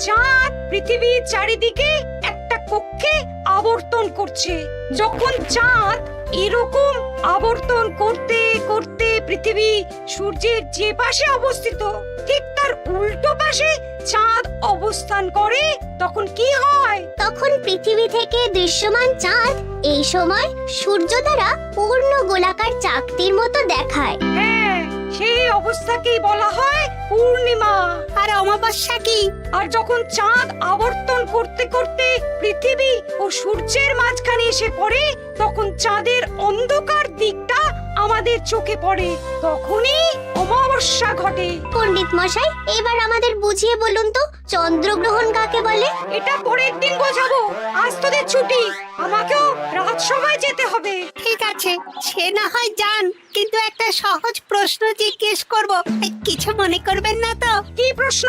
চাঁদ পৃথিবীর চারিদিকে একটা কক্ষে আবর্তন করছে। যখন চাঁদ এরকম আবর্তন করতে করতে পৃথিবী সূর্যের যে পাশে অবস্থিত ঠিক তার উল্টো পাশে চাঁদ অবস্থান করে, তখন কি হয়? তখন পৃথিবী থেকে দৃশ্যমান চাঁদ এই সময় সূর্য দ্বারা পূর্ণ গোলাকার চাকতির মতো দেখায়। হ্যাঁ, সেই অবস্থাকেই বলা হয় পূর্ণিমা। আর অমাবস্যা কি? আর যখন চাঁদ আবর্তন করতে করতে পৃথিবী ও সূর্যের মাঝখানে এসে পড়ে, তখন চাঁদের অন্ধকার দিকটা আমাদের চোখে পড়ে, তখনই অমাবস্যা ঘটে। পণ্ডিত মশাই, এবার আমাদের বুঝিয়ে বলুন তো চন্দ্রগ্রহণ কাকে বলে? এটা পরের দিন বোঝাবো, আজ তোদের ছুটি, আমাকেও রাজসভায় যেতে হবে। ঠিক আছে, সে না হয় যান, কিন্তু একটা সহজ প্রশ্ন জিজ্ঞেস করব, কিছু মনে করবেন না তো? কি প্রশ্ন?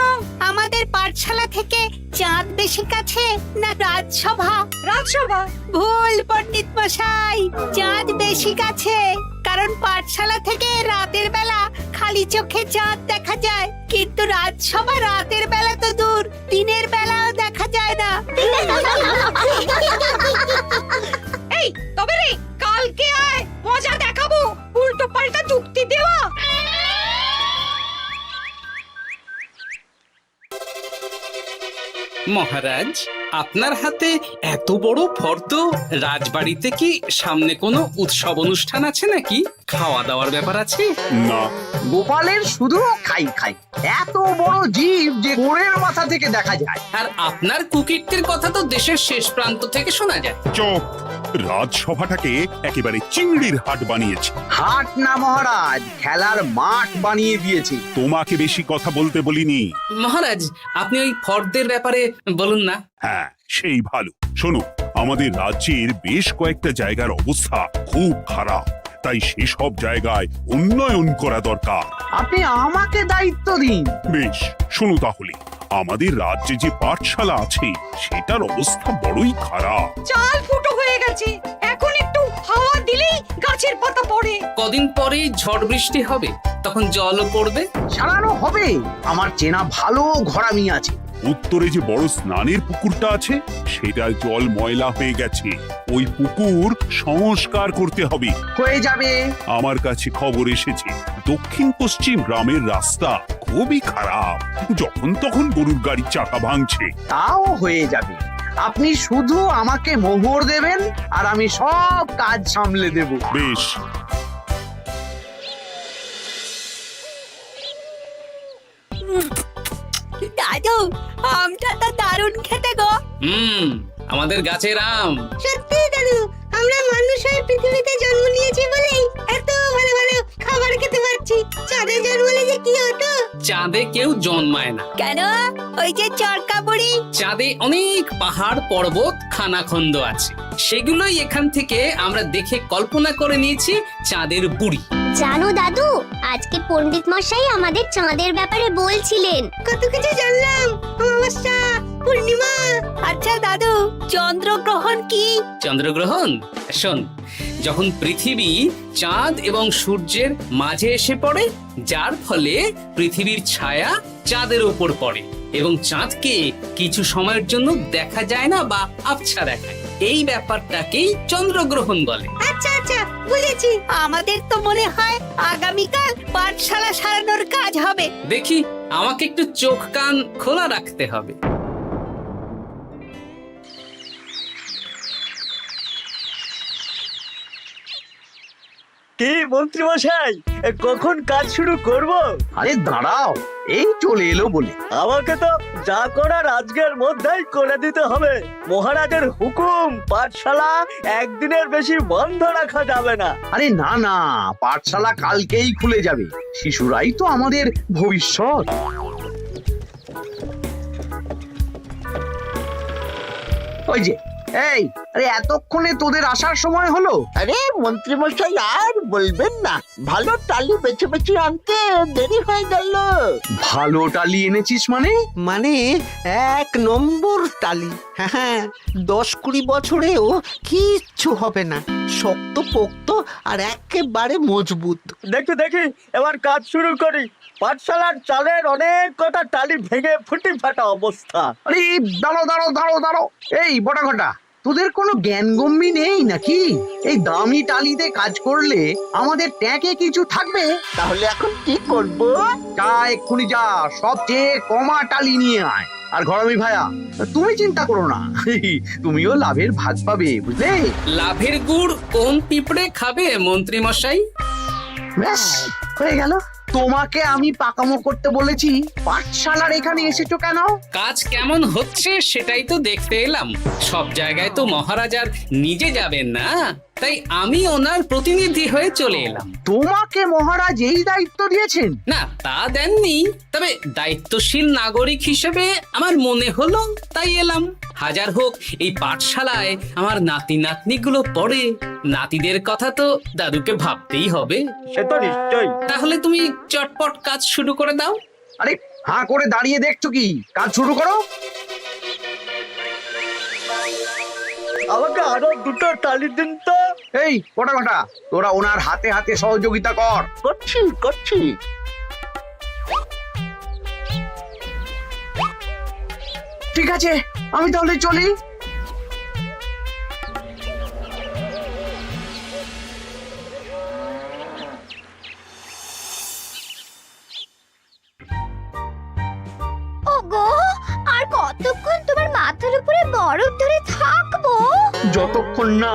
আমাদের পাঠশালা থেকে চাঁদ বেশি কাছে না রাজসভা? রাজসভা। ভুল পণ্ডিত মশাই, চাঁদ বেশি কাছে, কারণ পাঠশালা থেকে রাতের বেলা খালি চোখে চাঁদ দেখা যায়, কিন্তু রাজসভা রাতের বেলা তো দূর, দিনের বেলাও দেখা যায় না। এই তবে রে, কালকে আয়, মজা দেখাবো, উল্টো পাল্টা যুক্তি দেওয়া। মহারাজ, আপনার হাতে এত বড় ফর্দ, রাজবাড়িতে কি সামনে কোনো উৎসব অনুষ্ঠান আছে নাকি? খাওয়া দাওয়ার ব্যাপার আছে? না, গোপালের শুধু খাই খাই, এত বড় জীব যে গোড়ের মাথা থেকে দেখা যায়। আর আপনার কুকীর্তির কথা তো দেশের শেষ প্রান্ত থেকে শোনা যায়। চুপ! রাজসভাটাকে একেবারে চিংড়ির হাট বানিয়েছে। হাট না মহারাজ, খেলার মাঠ বানিয়ে দিয়েছে। তোমাকে বেশি কথা বলতে বলিনি। মহারাজ, আপনি ওই ফর্দের ব্যাপারে বলুন না। হ্যাঁ, সেই ভালো। শোনো, আমাদের রাজ্যের বেশ কয়েকটা জায়গার অবস্থা খুব খারাপ, তাই সেসব জায়গায় উন্নয়ন করা দরকার। আপনি আমাকে দায়িত্ব দিন। বেশ, শোনো তাহলে, আমাদের রাজ্যে যে পাঠশালা আছে সেটার অবস্থা বড়ই খারাপ। চাল ফুটো হয়ে গেছে, এখন একটু হাওয়া দিলেই গাছের পাতা পড়ে। কদিন পরেই ঝড় বৃষ্টি হবে, তখন জলও পড়বে। সারানো হবে, আমার চেনা ভালো ঘরামি আছে। উত্তরে যে বড় স্নানের পুকুরটা আছে সেটার জল ময়লা হয়ে গেছে, ওই পুকুর সংস্কার করতে হবে। হয়ে যাবে। আমার কাছে খবর এসেছে দক্ষিণ পশ্চিম গ্রামের রাস্তা খুবই খারাপ, যখন তখন গরুর গাড়ির চাকা ভাঙছে। তাও হয়ে যাবে, আপনি শুধু আমাকে মোহর দেবেন আর আমি সব কাজ সামলে দেব। বেশ, দাদু, আমটা তো দারুণ খেতে গো। আমাদের গাছের আম। সত্যি দাদু, আমরা মানুষ হয়ে পৃথিবীতে জন্ম নিয়েছি বলেই এত ভালো ভালো খাবার খেতে পারছি। চাঁদে জন্মলে যে কি হতো? চাঁদে কেউ জন্মায় না। কেন? ওই যে চরকা বুড়ি। চাঁদে অনেক পাহাড় পর্বত খানাখন্দ আছে, সেগুলোই এখান থেকে আমরা দেখে কল্পনা করে নিয়েছি চাঁদের বুড়ি। জানো দাদু, আজকে পণ্ডিত মশাই আমাদের চাঁদের ব্যাপারে বলছিলেন। কত কিছু জানলাম। অমাবস্যা, পূর্ণিমা। আচ্ছা দাদু, চন্দ্রগ্রহণ কি? চন্দ্রগ্রহণ? শোন, যখন পৃথিবী চাঁদ এবং সূর্যের মাঝে এসে পড়ে, যার ফলে পৃথিবীর ছায়া চাঁদের উপর পড়ে এবং চাঁদকে কিছু সময়ের জন্য দেখা যায় না বা আবছা দেখায়, এই ব্যাপারটাকেই চন্দ্রগ্রহণ বলে। আচ্ছা আচ্ছা, বুঝেছি। আমাদের তো মনে হয় আগামীকাল পাঠশালা সারানোর কাজ হবে। দেখি, আমাকে একটু চোখ কান খোলা রাখতে হবে। কি মন্ত্রী মশাই, কখন কাজ শুরু করব? আরে দাঁড়াও, এই চলে এলো বলে। আমাকে তো যা করার আজকের মধ্যেই করে দিতে হবে। মহারাজের হুকুম, পাঠশালা একদিনের বেশি বন্ধ রাখা যাবে না। আরে না না, পাঠশালা কালকেই খুলে যাবে, শিশুরাই তো আমাদের ভবিষ্যৎ। ওই যে, এই, আরে এতক্ষণে তোদের আসার সময় হলো? আরে মন্ত্রী মশাই, আর বলবেন না, ভালো টালি বেছে বেছে আনতে দেরি হয়ে গেল। ভালো টালি এনেছিস মানে? মানে 1 নম্বর টালি। হ্যাঁ, 10-20 বছরেও কিচ্ছু হবে না, শক্ত পোক্ত আর একেবারে মজবুত। দেখি দেখি, এবার কাজ শুরু করি। পাঠশালার চালের অনেক কটা টালি ভেঙে ফুটি ফাটা অবস্থা। আরে দাঁড়ো দাঁড়ো দাঁড়ো দাঁড়ো, এই বটা ঘটা, তোদের কোনো জ্ঞানগম্যি নেই নাকি? এই দামি টালিতে কাজ করলে আমাদের ট্যাঁকে কিছু থাকবে? তাহলে এখন কি করব? যা এক্ষুনি যা, সবচেয়ে কমা টালি নিয়ে আয়। আর ঘরামি ভাইয়া, তুমি চিন্তা করো না, তুমিও লাভের ভাগ পাবে, বুঝলে? লাভের গুড় কোন পিঁপড়ে খাবে মন্ত্রী মশাই? ব্যাস হয়ে গেল। তোমাকে আমি পাকামো করতে বলেছি, পাঠশালার এখানে এসেছো কেন? কাজ কেমন হচ্ছে সেটাই তো দেখতে এলাম। সব জায়গায় তো মহারাজ আর নিজে যাবেন না, তাই আমি ওনার প্রতিনিধি হয়ে চলে এলাম। তোমাকে মহারাজ এই দায়িত্ব দিয়েছেন? না, তা দেননি, তবে দায়িত্বশীল নাগরিক হিসেবে আমার মনে হলো তাই এলাম। হাজার হোক এই পাঠশালায় আমার নাতি নাতনিগুলো পড়ে, নাতিদের কথা তো দাদুকে ভাবতেই হবে। সে তো নিশ্চয়ই। তাহলে তুমি চটপট কাজ শুরু করে দাও। আরে হাঁ করে দাঁড়িয়ে দেখছো কি? কাজ শুরু করো। আমাকে আরো দুটো টালি দিন তো। এই কটা কটা, তোরা ওনার হাতে হাতে সহযোগিতা কর। করছি করছি। ঠিক আছে, আমি তাহলে চলি। ওগো, আর কতক্ষণ তোমার মাথার উপরে বরফ ধরে থাকবো? যতক্ষণ না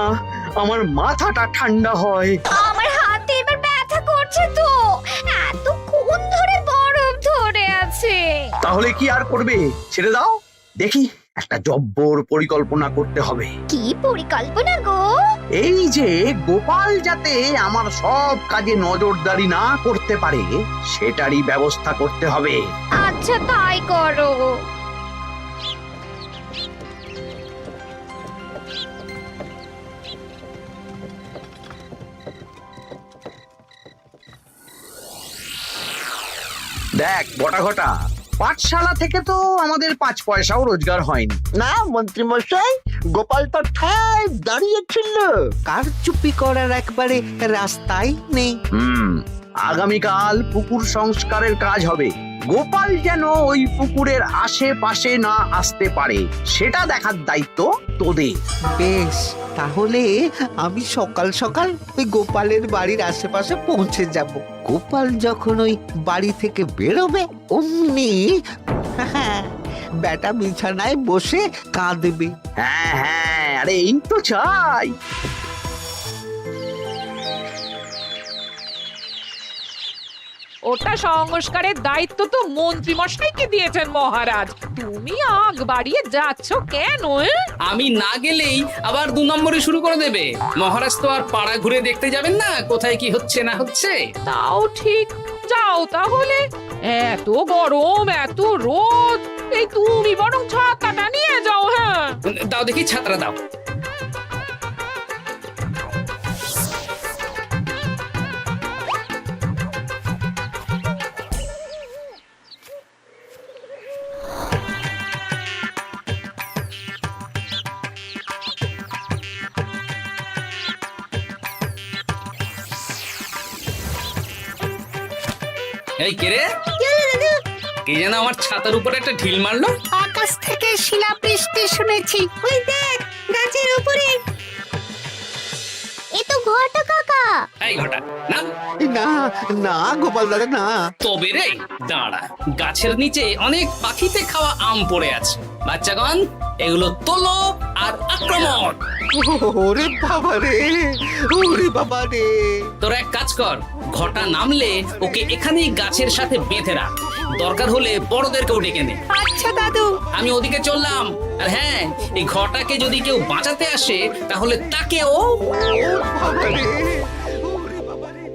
আমার মাথাটা ঠান্ডা হয়। আমার হাতে এবার ব্যথা করছে তো, এতক্ষণ ধরে বরফ ধরে আছে। তাহলে কি আর করবে? ছেড়ে দাও, দেখি একটা জব্বর পরিকল্পনা করতে হবে। কি পরিকল্পনা গো? এই যে গোপাল যাতে আমার সব কাজে নজরদারি না করতে পারে, সেটারই ব্যবস্থা করতে হবে। আচ্ছা তাই করো। দেখ বটা ঘটা, পাঠশালা থেকে তো আমাদের 5 পয়সাও রোজগার হয়নি। না মন্ত্রী মশাই, গোপাল তো ঠায় দাঁড়িয়েছিল। কারচুপি করার একবারে রাস্তাই নেই। আগামীকাল পুকুর সংস্কারের কাজ হবে। গোপাল যেন ওই পুকুরের আশেপাশে না আসতে পারে, সেটা দেখার দায়িত্ব তোদের। বেশ, তাহলে আমি সকাল সকাল ওই গোপালের বাড়ির আশেপাশে পৌঁছে যাব। গোপাল যখন ওই বাড়ি থেকে বেরোবে অমনি বেটা বিছানায় বসে কাঁদবে। হ্যাঁ হ্যাঁ, আরে এই তো চাই। ওটা সংস্কারের দায়িত্ব তো মন্ত্রী মশাইকে দিয়েছেন মহারাজ। তুমি আগ বাড়িয়ে যাচ্ছ কেন? আমি না গেলেই আবার 2 নম্বরে শুরু করে দেবে। মহারাজ তো আর পাড়া ঘুরে দেখতে যাবেন না কোথায় কি হচ্ছে না হচ্ছে। তাও ঠিক, যাও তাহলে। এত গরম, এত রোদ, এই তুমি বরং ছাতাটা নিয়ে যাও। হ্যাঁ, দাও দেখি ছাত্রা দাও। এই কে রে? কে যেন আমার ছাতার উপরে একটা ঢিল মারলো? আকাশ থেকে শিলাবৃষ্টি শুনেছি। ওই দেখ, গাছের উপরে। এ তো ঘটা কাকা। এই ঘটা না, না না গোপাল দাদা না। তবে রে দাঁড়া, গাছের নিচে অনেক পাখিতে খাওয়া আম পড়ে আছে। বাচ্চাগণ, এগুলো তোলো আর আক্রমণ। ওরে বাবা রে, ওরে বাবা রে। তোরা এক কাজ কর, ঘটা নামলে ওকে এখানেই গাছের সাথে বেঁধে রাখ। দরকার হলে বড়দেরকেও ডেকে নে। আচ্ছা দাদু। আমি ওদিকে চললাম। আর হ্যাঁ, এই ঘটাকে যদি কেউ বাঁচাতে আসে তাহলে তাকেও। বাবা রে, ওরে বাবা রে।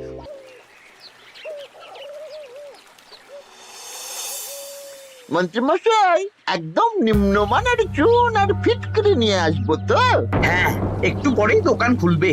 মন্ত্রী মশাই, একদম নিম্নমানের চুন আর ফিটকিরি নিয়ে আসবো তো? হ্যাঁ, একটু পরেই দোকান খুলবে।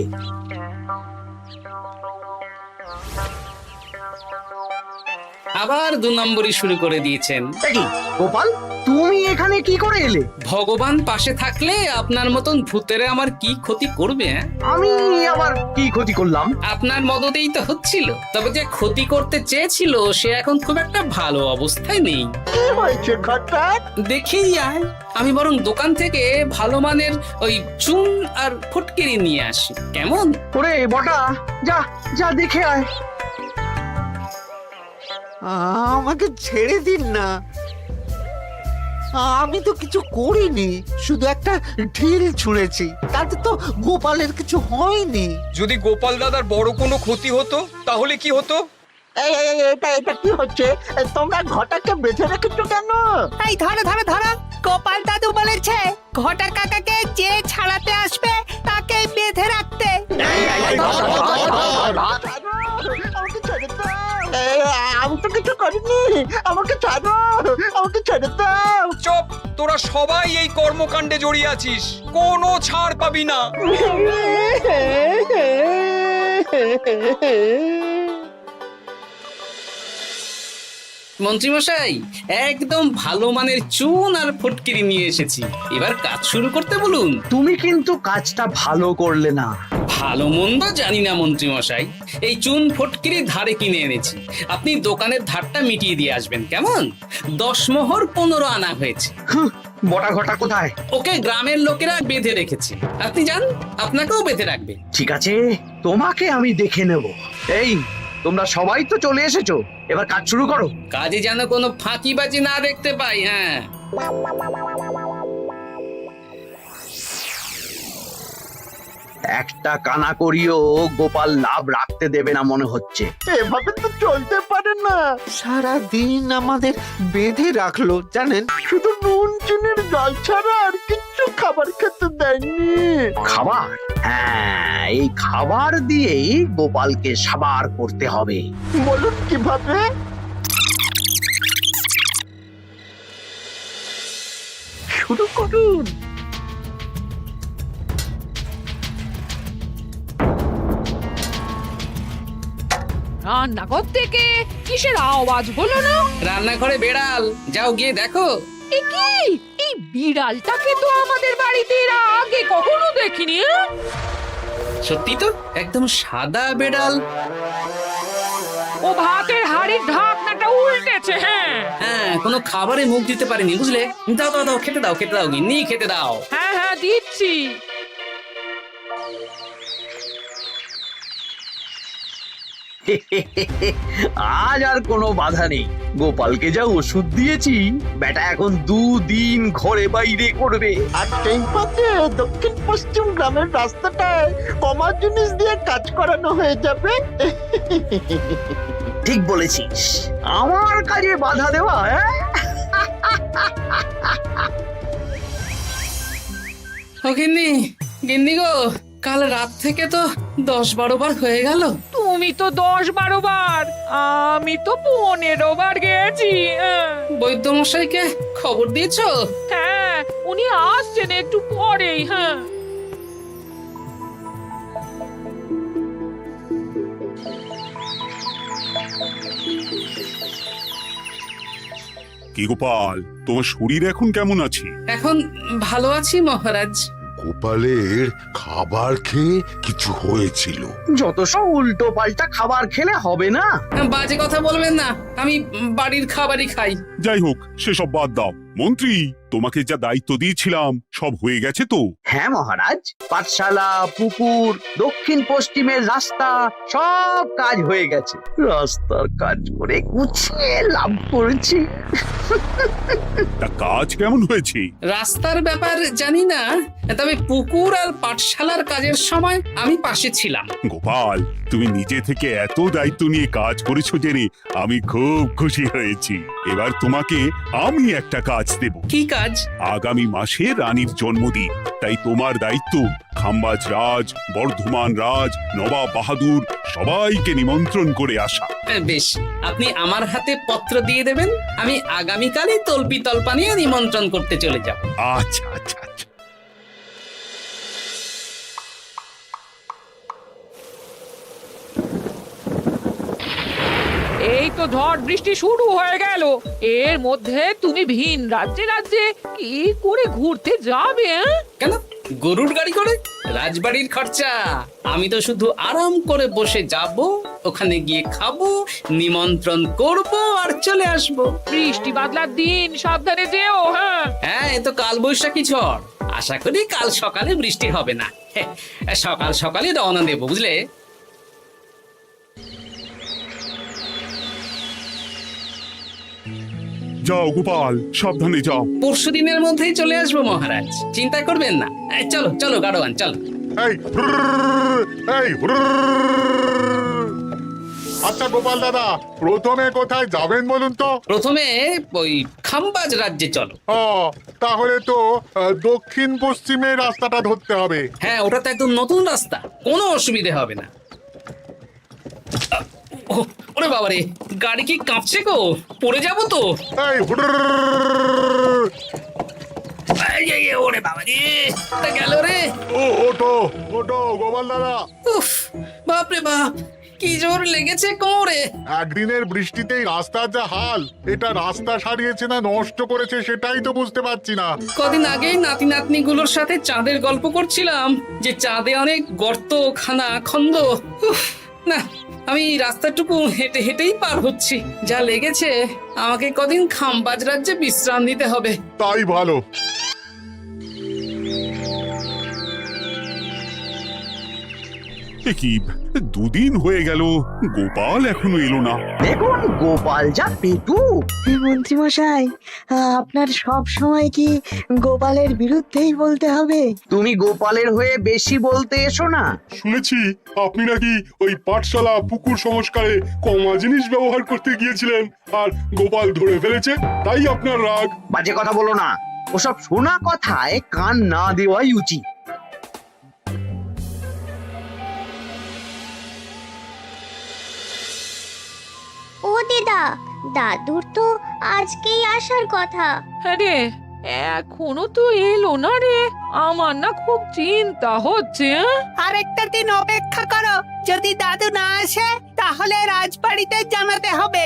আবার 2 নম্বরই শুরু করে দিয়েছেন। এ কি গোপাল, তুমি এখানে কি করে এলে? ভগবান পাশে থাকলে আপনার মতন ভূতেরা আমার কি ক্ষতি করবে? আমি আবার কি ক্ষতি করলাম? আপনার মদতেই তো হচ্ছিল, তবে যে ক্ষতি করতে চেয়েছিল সে এখন খুব একটা ভালো অবস্থায় নেই। কি হয়েছে ঘটাৎ? দেখেই আয়, আমি বরং দোকান থেকে ভালো মানের ওই চুন আর ফুটকিরি নিয়ে আসি, কেমন? ওরে বটা, যা যা দেখে আয়। আমাকে ছেড়ে দিন না, আমি তো কিছু করিনি, শুধু একটা ঢিল ছুঁড়েছি, তাতে তো গোপালের কিছু হয়নি। যদি গোপাল দাদার বড় কোনো ক্ষতি হতো তাহলে কি হতো? এটা কি হচ্ছে? তোমরা ঘটাকে বেঁধে রেখেছো কেন? এই ধরো ধরো ধরো, গোপাল দাদু বলেছে ঘটা কাকাকে যে ছাড়াতে আসবে তাকে বেঁধে রাখতে। আমাকে ছেড়ে দাও। আমি তো কিছু করিনি, আমাকে ছাড়ো, আমাকে ছেড়ে দাও। চুপ, তোরা সবাই এই কর্মকাণ্ডে জড়িয়ে আছিস, কোনো ছাড় পাবি না। মন্ত্রীমশাই, একদম ভালো মানের চুন আর ফুটকিরি নিয়ে এসেছি, এবার কাজ শুরু করতে বলুন। তুমি কিন্তু কাজটা ভালো করলে না। ভালো মন্দ জানি না মন্ত্রীমশাই, এই চুন ফটকিরি ধারে কিনে এনেছি, আপনি দোকানের ধারটা মিটিয়ে দিয়ে আসবেন, কেমন? 10 মোহর 15 আনা হয়েছে। বটা ঘটা কোথায়? ওকে গ্রামের লোকেরা বেঁধে রেখেছে, আপনি যান, আপনাকেও বেঁধে রাখবে। ঠিক আছে, তোমাকে আমি দেখে নেব। এই, তোমরা সবাই তো চলে এসেছো, এবার কাজ শুরু করো। কাজে যেন কোনো ফাঁকিবাজি না দেখতে পাই। হ্যাঁ, একটা কানা করিও গোপাল লাভ রাখতে দেবে না মনে হচ্ছে। এভাবে তো চলতে পারে না। সারা দিন আমাদের বেঁধে রাখলো জানেন। শুধু নুন চিনির জল ছাড়া আর কিচ্ছু খাবার খেতে দেয়নি। খাবার? হ্যাঁ, এই খাবার দিয়েই গোপালকে সাবার করতে হবে। বলুন কিভাবে? শুরু করুন। রান্নাঘর থেকে কিসের আওয়াজ হলো না? রান্নাঘরে বেড়াল, যাও গিয়ে দেখো। এ কি, এই বিড়ালটাকে তো আমাদের বাড়িতে এর আগে কখনো দেখিনি। সত্যি তো, একদম সাদা বেড়াল। ও ভাতের হাড়ির ঢাকনাটা উল্টেছে। হ্যাঁ হ্যাঁ, কোনো খাবারে মুখ দিতে পারেনি, বুঝলে? দাও দাও দাও, খেতে দাও, খেতে দাও, গিন্নি খেতে দাও। হ্যাঁ হ্যাঁ, দিচ্ছি। আজ আর কোনো বাধা নেই। গোপালকে যা ওষুধ দিয়েছি, বেটা এখন 2 দিন ঘরে বাইরে করবে। আর সেই পথে দক্ষিণ পশ্চিম গ্রামের রাস্তাটায় কমা জিনিস দিয়ে কাজ করানো হয়ে যাবে। ঠিক বলেছিস, আমার কাজে বাধা দেওয়া। ও গিন্নি, গিন্নি গো, কাল রাত থেকে তো 10-12 বার হয়ে গেল। তুমি তো 10-12 বার, আমি তো 15 বার গেছি। বৈদ্যমশাইকে খবর দিয়েছো? হ্যাঁ, উনি আসছেন একটু পরেই। হ্যাঁ, কি গোপাল, তোমার শরীর এখন কেমন আছে? এখন ভালো আছি মহারাজ। গোপালের খাবার খেয়ে কিছু হয়েছিল? যত সব উল্টো পাল্টা খাবার খেলে হবে না। বাজে কথা বলবেন না, আমি বাড়ির খাবারই খাই। যাই হোক, সেসব বাদ দাও। মন্ত্রী, তোমাকে যা দায়িত্ব দিয়েছিলাম সব হয়ে গেছে তো? হ্যাঁ মহারাজ, পাঠশালা, পুকুর, দক্ষিণ পশ্চিমের রাস্তা সব কাজ হয়ে গেছে। রাস্তার কাজ করে গুছিয়ে লাভ করেছি। তা কাজ কেমন হয়েছে? রাস্তার ব্যাপার জানি না, তবে পুকুর আর পাঠশালার কাজের সময় আমি পাশে ছিলাম। গোপাল, তুমি নিজে থেকে এত দায়িত্ব নিয়ে কাজ করেছো জেনে আমি খুব খুশি হয়েছি। এবার তোমাকে আমি একটা কাজ দেব। কি কাজ? আগামী মাসে রানীর জন্মদিন, তাই তোমার দায়িত্ব খাম্বাজ রাজ, বর্ধমান রাজ, নবাব বাহাদুর সবাইকে নিমন্ত্রণ করে আসা। বেশ, আপনি আমার হাতে পত্র দিয়ে দেবেন, আমি আগামীকালই তল্পি তল্পা নিয়ে নিমন্ত্রণ করতে চলে যাব। আচ্ছা আচ্ছা আচ্ছা। এই তো ঝড় বৃষ্টি শুরু হয়ে গেল। এর মধ্যে তুমি ভিন রাজ্যে রাজ্যে কি করে ঘুরতে যাবে? কেন গরুর গাড়ি করে? রাজবাড়ির খরচা। আমি তো শুধু আরাম করে বসে যাব, ওখানে গিয়ে খাবো, নিমন্ত্রণ করব আর চলে আসব। বৃষ্টি বাদলার দিন, সাবধানে যেও। হ্যাঁ হ্যাঁ, এ তো কাল বৈশাখী ঝড়। আশা করি কাল সকালে বৃষ্টি হবে না। সকাল সকালে রওনা দেব, বুঝলে? যাও গোপাল, সাবধানে যাও। পরশু দিনের মধ্যেই চলে আসবো মহারাজ, চিন্তা করবেন না। চলো চলো গাড়োয়ান, চলো। এই এই আচ্ছা গোপাল দাদা, প্রথমে কোথায় যাবেন বলুন তো? প্রথমে ওই খাম্বাজ রাজ্যে চলো। ও, তাহলে তো দক্ষিণ পশ্চিমে রাস্তাটা ধরতে হবে। হ্যাঁ, ওটা তো একদম নতুন রাস্তা, কোনো অসুবিধে হবে না। ওরে বাবারে, গাড়ি কি কাঁপছে গো, পড়ে যাবো তো। এই ওরে বাবারে, গেল রে। ওটো ওটো গোপাল দাদা। উফ, বাপরে বাপ, কি জোর লেগেছে কোমরে। একদিনের বৃষ্টিতেই রাস্তার যা হাল, এটা রাস্তা সারিয়েছে না নষ্ট করেছে সেটাই তো বুঝতে পারছি না। কদিন আগেই নাতি নাতনি গুলোর সাথে চাঁদের গল্প করছিলাম যে চাঁদে অনেক গর্ত, খানা, খন্দ। উফ, না, আমি রাস্তাটুকু হেঁটে হেঁটেই পার হচ্ছি। যা লেগেছে, আমাকে কদিন খাম্বাজ রাজ্যে বিশ্রাম নিতে হবে। তাই ভালো। কি দুদিন হয়ে গেল, গোপাল এখনো এলো না। দেখুন গোপাল যা পেটু। মন্ত্রী মশাই, আপনার সব সময় কি গোপালের বিরুদ্ধেই বলতে হবে? তুমি গোপালের হয়ে বেশি বলতে এসো না। শুনেছি আপনি নাকি ওই পাঠশালা পুকুর সংস্কারে কমা জিনিস ব্যবহার করতে গিয়েছিলেন, আর গোপাল ধরে ফেলেছে, তাই আপনার রাগ। বাজে কথা বলো না, ওসব শোনা কথায় কান না দেওয়াই উচিত। ও দিদা, দাদুর তো আজকেই আসার কথা। আরে এখনো তো এলো না রে, আমার না খুব চিন্তা হচ্ছে। আরেকটা দিন অপেক্ষা করো, যদি দাদু না আসে তাহলে রাজবাড়িতে জানাতে হবে।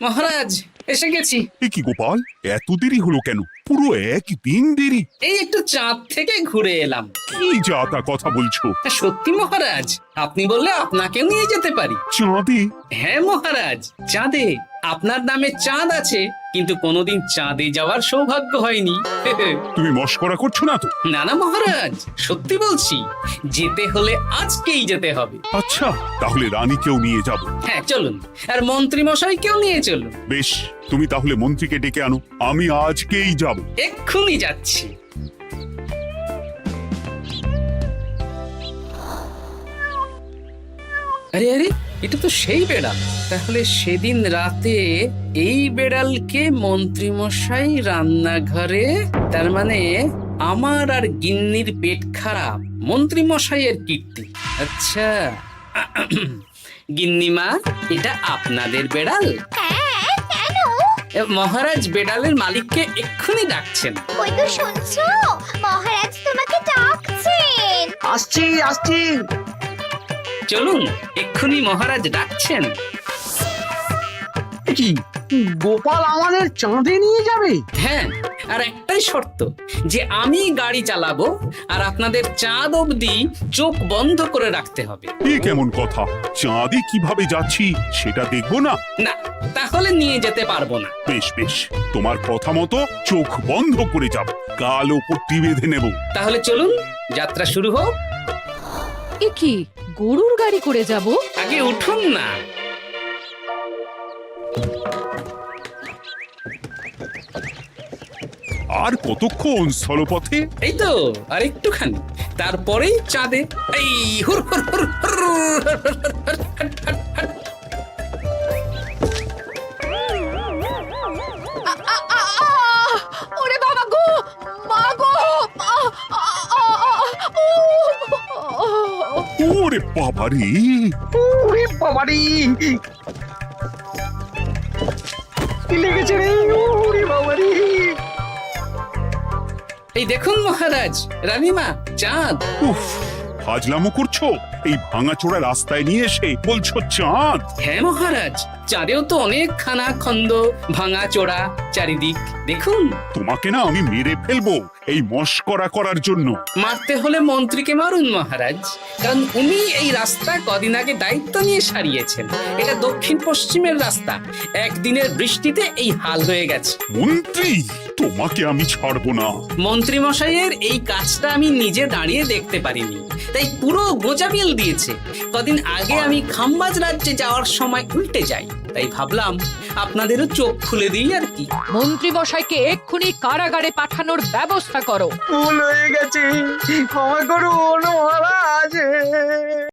মহারাজ, এসে গেছি। এ কি গোপাল, এত দেরি হলো কেন? পুরো একদিন দেরি। এই একটু চাঁদ থেকে ঘুরে এলাম। কি যা তা কথা বলছো? সত্যি মহারাজ, আপনি বললে আপনাকেও নিয়ে যেতে পারি। চাঁদে? হ্যাঁ মহারাজ, চাঁদে। আপনার নামে চাঁদ আছে, কিন্তু কোনোদিন চাঁদে যাওয়ার সৌভাগ্য হয়নি। তুমি মস্করা করছো না তো? না না মহারাজ, সত্যি বলছি, যেতে হলে আজকেই যেতে হবে। আচ্ছা, তাহলে রানীকেও নিয়ে যাব। হ্যাঁ চলুন, আর মন্ত্রী মশাইকেও নিয়ে চলুন। বেশ, তুমি তাহলে মন্ত্রীকে ডেকে আনো, আমি আজকেই যাব। এক্ষুনি যাচ্ছি। আরে আরে, এটা তো সেই বেড়াল। তাহলে সেদিন রাতে এই বেড়ালকে মন্ত্রী মশাই রান্নাঘরে, তার মানে আমার আর গিন্নির পেট খারাপ, মন্ত্রী মশাইয়ের কীর্তি। আচ্ছা, গিন্নিমা, এটা আপনাদের বেড়াল? হ্যাঁ, কেন? মহারাজ বেড়ালের মালিককে এক্ষুনি ডাকছেন। ওই তো শুনছো, মহারাজ তোমাকে ডাকছেন। আসছি আসছি। চলুন, এক্ষুনি মহারাজ ডাকছেন। কি গোপাল আমাদের চাঁদে নিয়ে যাবে? হ্যাঁ, আর একটাই শর্ত, যে আমি গাড়ি চালাবো আর আপনাদের চাঁদ অবধি চোখ বন্ধ করে রাখতে হবে। এ কেমন কথা? চাঁদে কিভাবে যাচ্ছি সেটা দেখবো না? না, তাহলে নিয়ে যেতে পারবো না। বেশ বেশ, তোমার কথা মতো চোখ বন্ধ করে যাব, কালো পট্টি বেঁধে নেব। তাহলে চলুন, যাত্রা শুরু হোক। এ কি, গরুর গাড়ি করে যাব? আগে উঠুন না। আর কতক্ষণ স্থলপথে? এই তো আর একটুখানি, তারপরেই চাঁদে। এই হুর হুর হুর হুর, ওরে বাবা গো, মা গো, ওরে বাবারে, ওরে বাবারে, কি লেগেছে রে? ওরে বাবারে। এই দেখুন মহারাজ, রানীমা, চাঁদ। উফ, ফাজলামো করছো? এই ভাঙাচোরা রাস্তায় নিয়ে এসে বলছো চাঁদ? হ্যাঁ মহারাজ, চাঁদেও তো অনেক খানা খন্দ, ভাঙা চোরা চারিদিক। দেখুন। তোমাকে না আমি মেরে ফেলবো এই মস্করা করার জন্য। মারতে হলে মন্ত্রীকে মারুন মহারাজ, কারণ উনি এই রাস্তা কদিন আগে দায়িত্ব নিয়ে সারিয়েছেন। এটা দক্ষিণ পশ্চিমের রাস্তা, একদিনের বৃষ্টিতে এই হাল হয়ে গেছে। মন্ত্রী, তোমাকে আমি ছাড়বো না। মন্ত্রী মশাইয়ের এই কাজটা আমি নিজে দাঁড়িয়ে দেখতে পারিনি, তাই পুরো গোজামিল দিয়েছে। কদিন আগে আমি খাম্বাজ রাজ্যে যাওয়ার সময় উল্টে যাই, তাই ভাবলাম আপনাদেরও চোখ খুলে দিই আর কি। মন্ত্রী মশাইকে এক্ষুনি কারাগারে পাঠানোর ব্যবস্থা করো। ভুল হয়ে গেছে, ক্ষমা করুন মহারাজ।